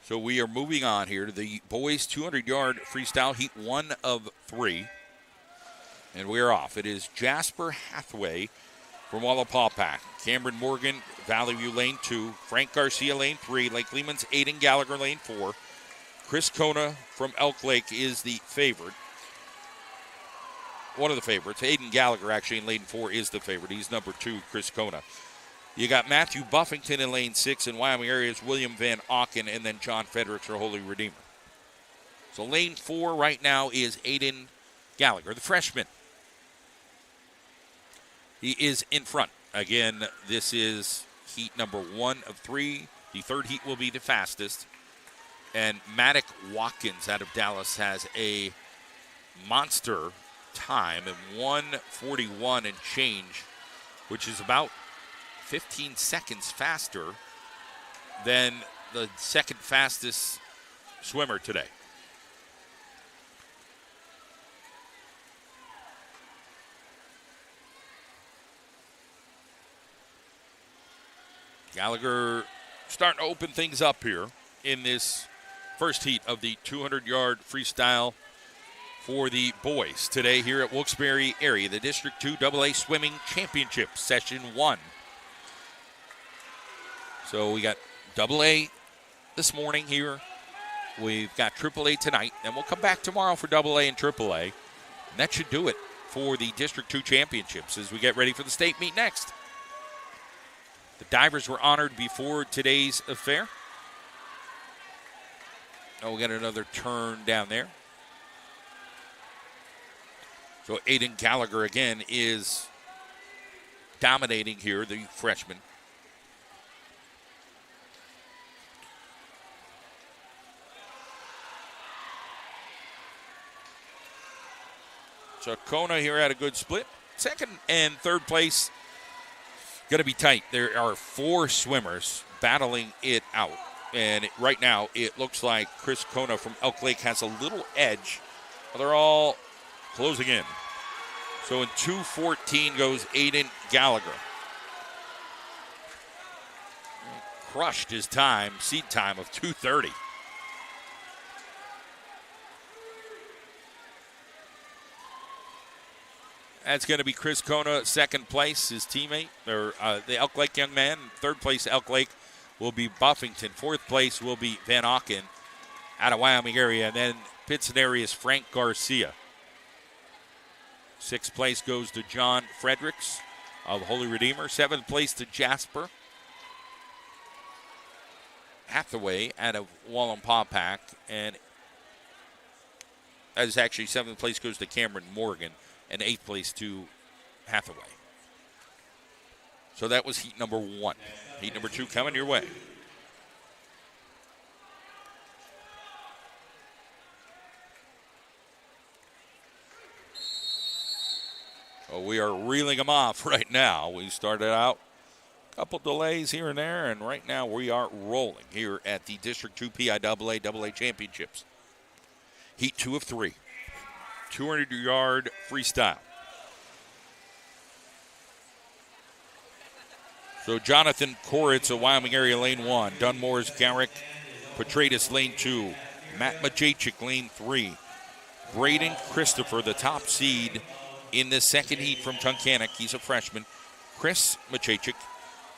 A: So we are moving on here to the boys' 200-yard freestyle, heat 1 of 3. And we're off. It is Jasper Hathaway from Wallapapack, Cameron Morgan, Valley View lane 2, Frank Garcia lane 3, Lake Lehman's Aiden Gallagher lane 4. Chris Kona from Elk Lake is the favorite. One of the favorites. Aiden Gallagher actually in lane 4 is the favorite. He's number 2, Chris Kona. You got Matthew Buffington in lane 6 in Wyoming areas, William Van Auken, and then John Fredericks for Holy Redeemer. So lane 4 right now is Aiden Gallagher, the freshman. He is in front. Again, this is heat number 1 of 3. The third heat will be the fastest. And Maddox Watkins out of Dallas has a monster time of 1:41 and change, which is about 15 seconds faster than the second fastest swimmer today. Gallagher starting to open things up here in this first heat of the 200-yard freestyle for the boys today here at Wilkes-Barre area, the District 2 AA Swimming Championship, Session 1. So we got AA this morning here. We've got AAA tonight, and we'll come back tomorrow for AA and AAA. And that should do it for the District 2 Championships as we get ready for the state meet next. The divers were honored before today's affair. Oh, we got another turn down there. So Aiden Gallagher again is dominating here, the freshman. So Kona here had a good split. Second and third place going to be tight. There are 4 swimmers battling it out. And right now it looks like Chris Kona from Elk Lake has a little edge. They're all closing in. So in 2:14 goes Aiden Gallagher. Crushed his time, seed time of 2:30. That's going to be Chris Kona, second place, his teammate, or the Elk Lake young man. Third place, Elk Lake, will be Buffington. Fourth place will be Van Auken out of Wyoming area. And then Pittston area's Frank Garcia. Sixth place goes to John Fredericks of Holy Redeemer. Seventh place to Jasper Hathaway out of Wallenpaupack. And that is actually seventh place goes to Cameron Morgan. And eighth place to Hathaway. So that was heat number 1. Heat number 2 coming your way. Well, we are reeling them off right now. We started out a couple delays here and there, and right now we are rolling here at the District 2 PIAA AA Championships. Heat 2 of 3. 200-yard freestyle. So Jonathan Koritz of Wyoming area, lane 1. Dunmore's Garrick Petratus, lane 2. Matt Majachik, lane 3. Braden Christopher, the top seed in the second heat from Tunkhannock. He's a freshman. Chris Majachik,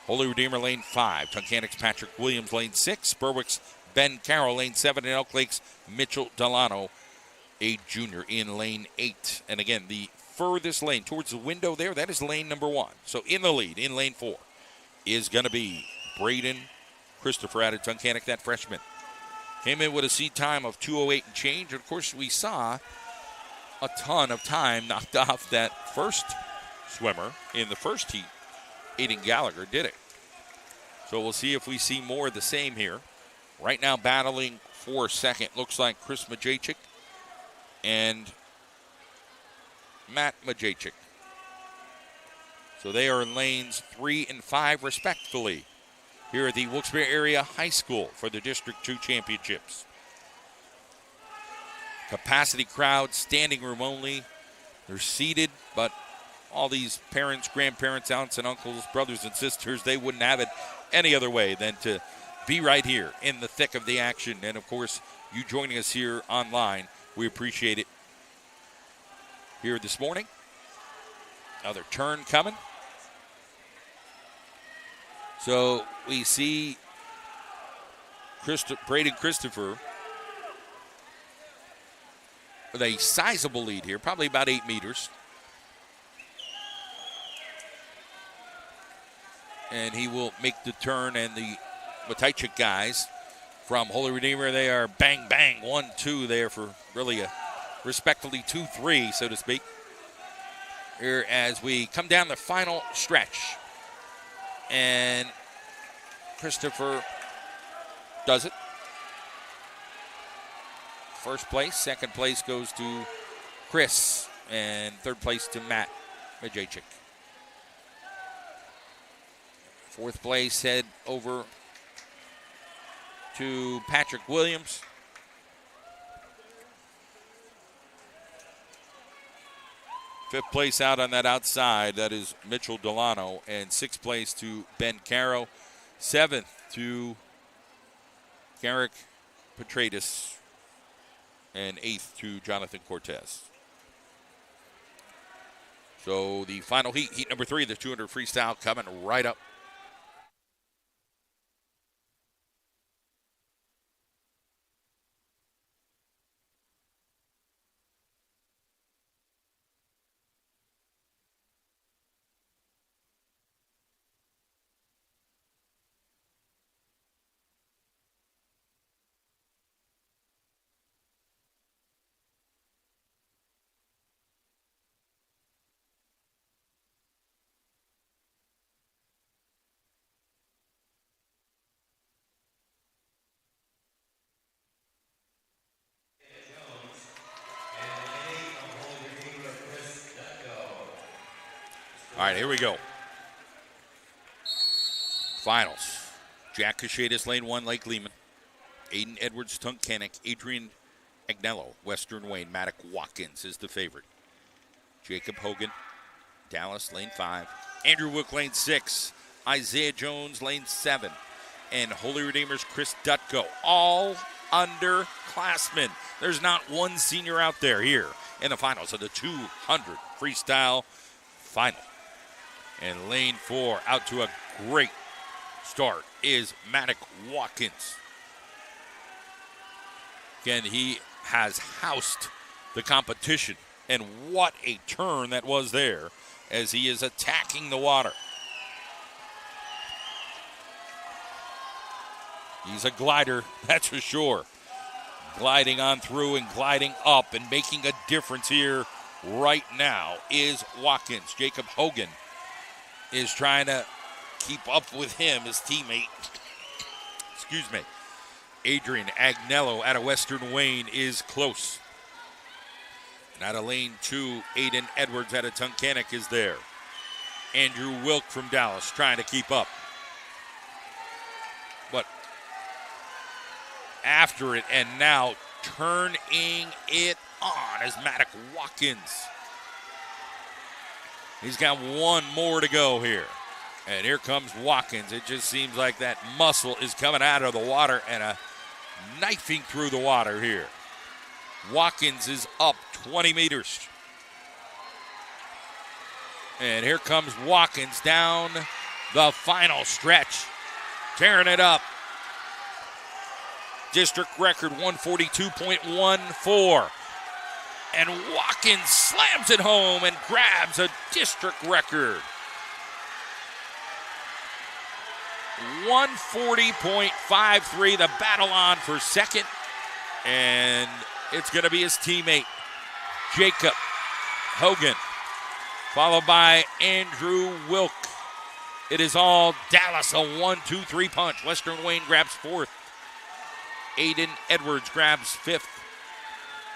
A: Holy Redeemer, lane 5. Tunkhannock's Patrick Williams, lane 6. Berwick's Ben Carroll, lane 7. And Elk Lake's Mitchell Delano, a junior, in lane 8. And again, the furthest lane towards the window there, that is lane number 1. So in the lead, in lane 4, is going to be Braden Christopher out of Tunkhannock, that freshman. Came in with a seed time of 2:08 and change. And of course, we saw a ton of time knocked off that first swimmer in the first heat. Aiden Gallagher did it. So we'll see if we see more of the same here. Right now, battling for second, looks like Chris Majachik and Matt Majachik. So they are in lanes 3 and 5 respectively here at the Wilkes-Barre Area High School for the District 2 Championships. Capacity crowd, standing room only. They're seated, but all these parents, grandparents, aunts and uncles, brothers and sisters, they wouldn't have it any other way than to be right here in the thick of the action. And of course, you joining us here online, we appreciate it here this morning. Another turn coming. So we see Braden Christopher with a sizable lead here, probably about 8 meters. And he will make the turn, and the Mataichik guys from Holy Redeemer, they are bang, bang, 1-2 there for really a respectfully 2-3, so to speak. Here as we come down the final stretch. And Christopher does it. First place, second place goes to Chris, and third place to Matt Majachik. Fourth place head over to Patrick Williams. Fifth place out on that outside, that is Mitchell Delano. And sixth place to Ben Caro. Seventh to Garrick Petratus. And eighth to Jonathan Cortez. So the final heat, heat number 3, the 200 freestyle, coming right up. All right, here we go. Finals. Jack Cachetas, lane 1, Lake Lehman. Aiden Edwards, Tunkhannock. Adrian Agnello, Western Wayne. Maddock Watkins is the favorite. Jacob Hogan, Dallas, lane 5. Andrew Wook, lane 6. Isaiah Jones, lane 7. And Holy Redeemer's Chris Dutko, all underclassmen. There's not one senior out there here in the finals of the 200 freestyle final. And lane 4 out to a great start is Maddox Watkins. Again, he has housed the competition, and what a turn that was there as he is attacking the water. He's a glider, that's for sure. Gliding on through and gliding up and making a difference here right now is Watkins. Jacob Hogan is trying to keep up with him, his teammate. Excuse me. Adrian Agnello out of Western Wayne is close. And out of lane 2, Aiden Edwards out of Tunkhannock is there. Andrew Wilk from Dallas trying to keep up. But after it and now turning it on is Maddox Watkins. He's got one more to go here. And here comes Watkins. It just seems like that muscle is coming out of the water and a knifing through the water here. Watkins is up 20 meters. And here comes Watkins down the final stretch, tearing it up. District record 142.14. And Watkins slams it home and grabs a district record. 140.53, the battle on for second. And it's going to be his teammate, Jacob Hogan, followed by Andrew Wilk. It is all Dallas, a 1-2-3 punch. Western Wayne grabs fourth. Aiden Edwards grabs fifth,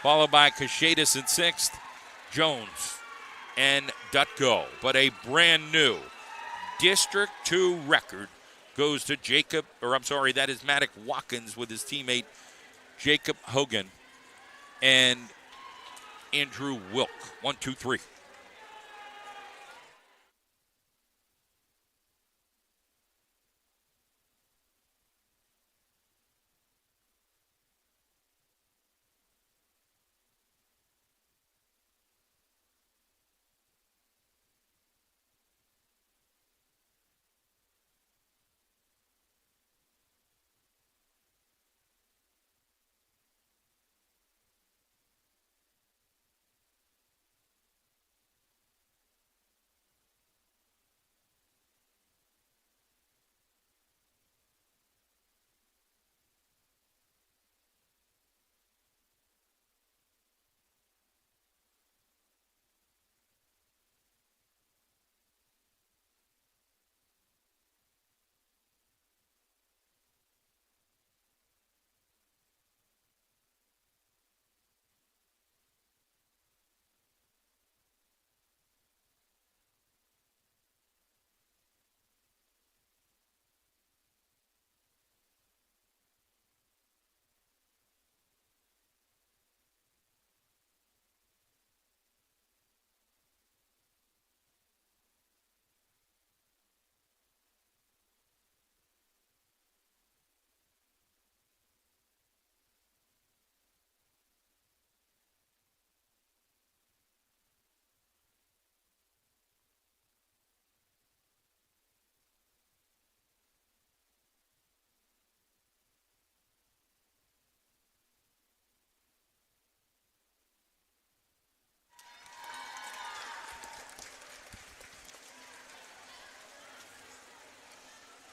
A: followed by Cachetas in sixth, Jones and Dutko. But a brand new District 2 record goes to that is Maddox Watkins with his teammate Jacob Hogan and Andrew Wilk. 1, 2, 3.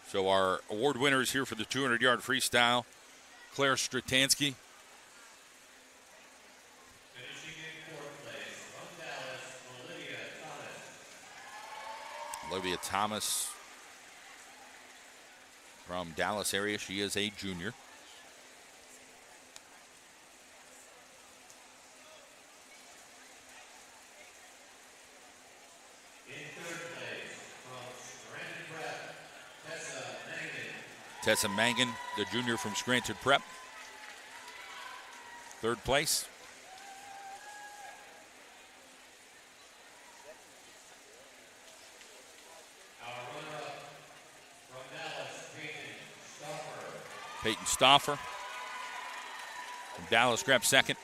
A: So our award winners here for the 200-yard freestyle, Claire Stratansky.
B: Finishing in fourth place from Dallas, Olivia Thomas.
A: Olivia Thomas from Dallas area. She is a junior. Tessa Mangan, the junior from Scranton Prep. Third place.
B: Our runner-up from Dallas, Peyton Stauffer.
A: Peyton Stauffer. Dallas grabs second.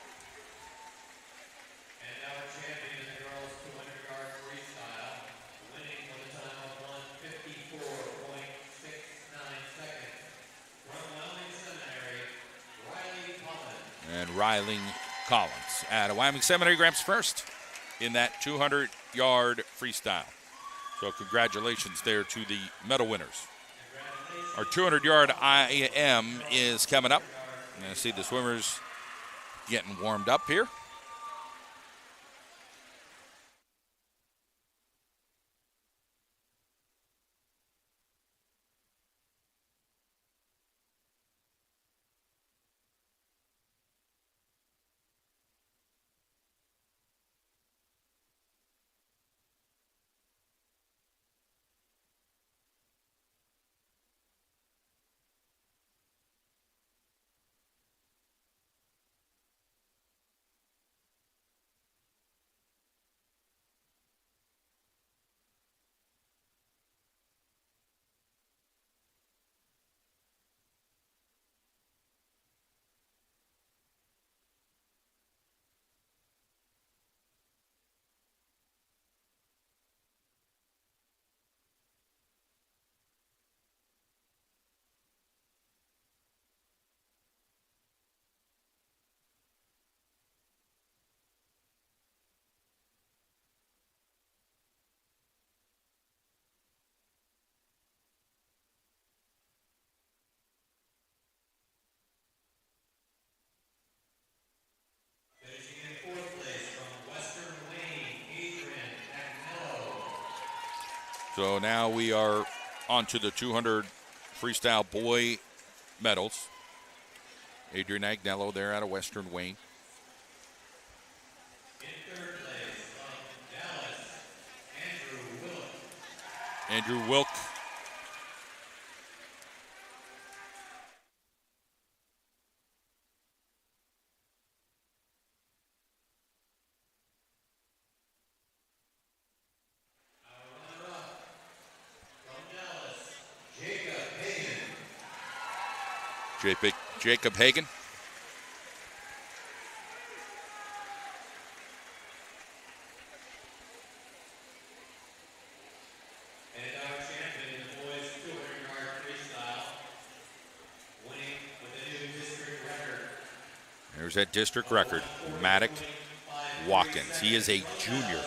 B: And our champion in the girls 200-yard freestyle, winning with a time of 1:54.69 seconds. From Wyoming Seminary, Riley Collins.
A: And Riley Collins out of Wyoming Seminary grabs first in that 200-yard freestyle. So congratulations there to the medal winners. Our 200-yard IM is coming up. You're going to see the swimmers getting warmed up here.
B: Finishing in fourth place from Western Wayne, Adrian Agnello.
A: So now we are on to the 200 freestyle boy medals. Adrian Agnello there out of Western Wayne.
B: In third place from Dallas, Andrew Wilk.
A: Andrew Wilk.
B: Our runner-up from Dallas, Jacob Hagan.
A: Jacob Hagan.
B: And our champion in the boys 200-yard freestyle, winning with a new district record.
A: There's that district record. Maddock Watkins. He is a junior.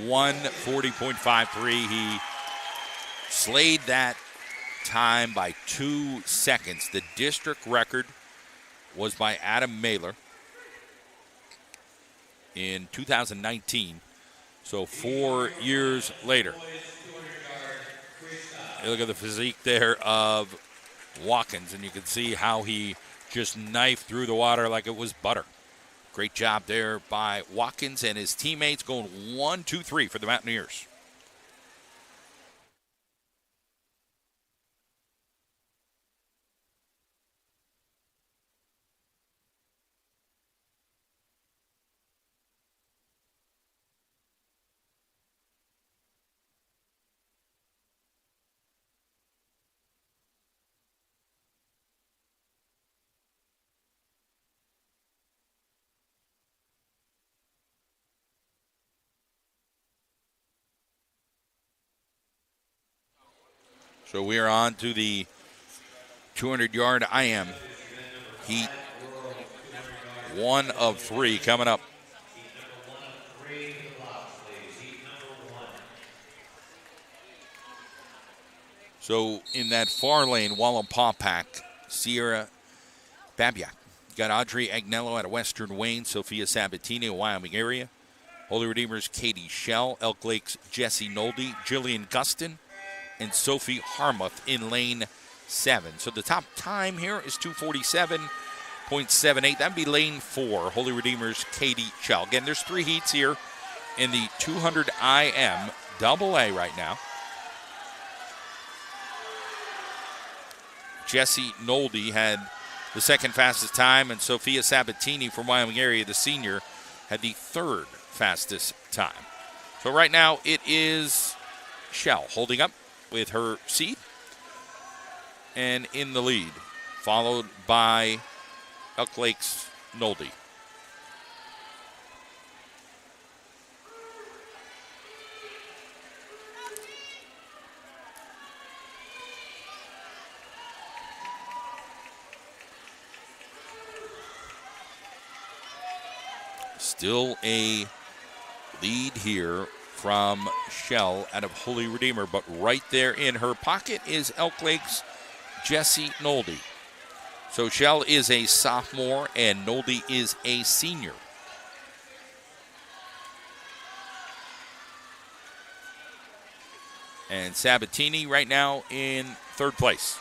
A: 1:40.53. He slayed that time by 2 seconds. The district record was by Adam Mailer in 2019. So 4 years later. You look at the physique there of Watkins, and you can see how he just knifed through the water like it was butter. Great job there by Watkins and his teammates, going 1, 2, 3 for the Mountaineers. So we are on to the 200-yard IM heat. 1 of 3 coming up.
B: Heat number 1 of 3 to the blocks, ladies. Heat number 1.
A: So in that far lane, Wallenpaw pack, Sierra Babiak. You got Audrey Agnello out of Western Wayne, Sophia Sabatini, Wyoming area. Holy Redeemers, Katie Shell, Elk Lake's Jesse Nolde, Jillian Gustin, and Sophie Harmuth in lane 7. So the top time here is 2:47.78. That'd be lane 4, Holy Redeemers, Katie Shell. Again, there's 3 heats here in the 200 IM AA right now. Jesse Nolde had the second fastest time, and Sophia Sabatini from Wyoming area, the senior, had the third fastest time. So right now it is Shell holding up with her seed and in the lead, followed by Elk Lake's Nolde. Still a lead here from Shell out of Holy Redeemer, but right there in her pocket is Elk Lake's Jessie Nolde. So Shell is a sophomore and Nolde is a senior. And Sabatini right now in third place.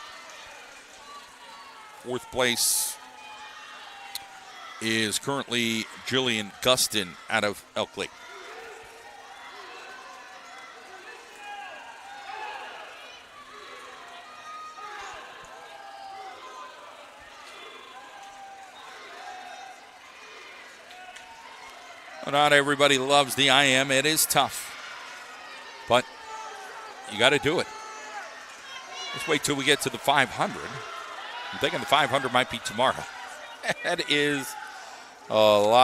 A: Fourth place is currently Jillian Gustin out of Elk Lake. Well, not everybody loves the IM. It is tough. But you got to do it. Let's wait till we get to the 500. I'm thinking the 500 might be tomorrow. That is a lot.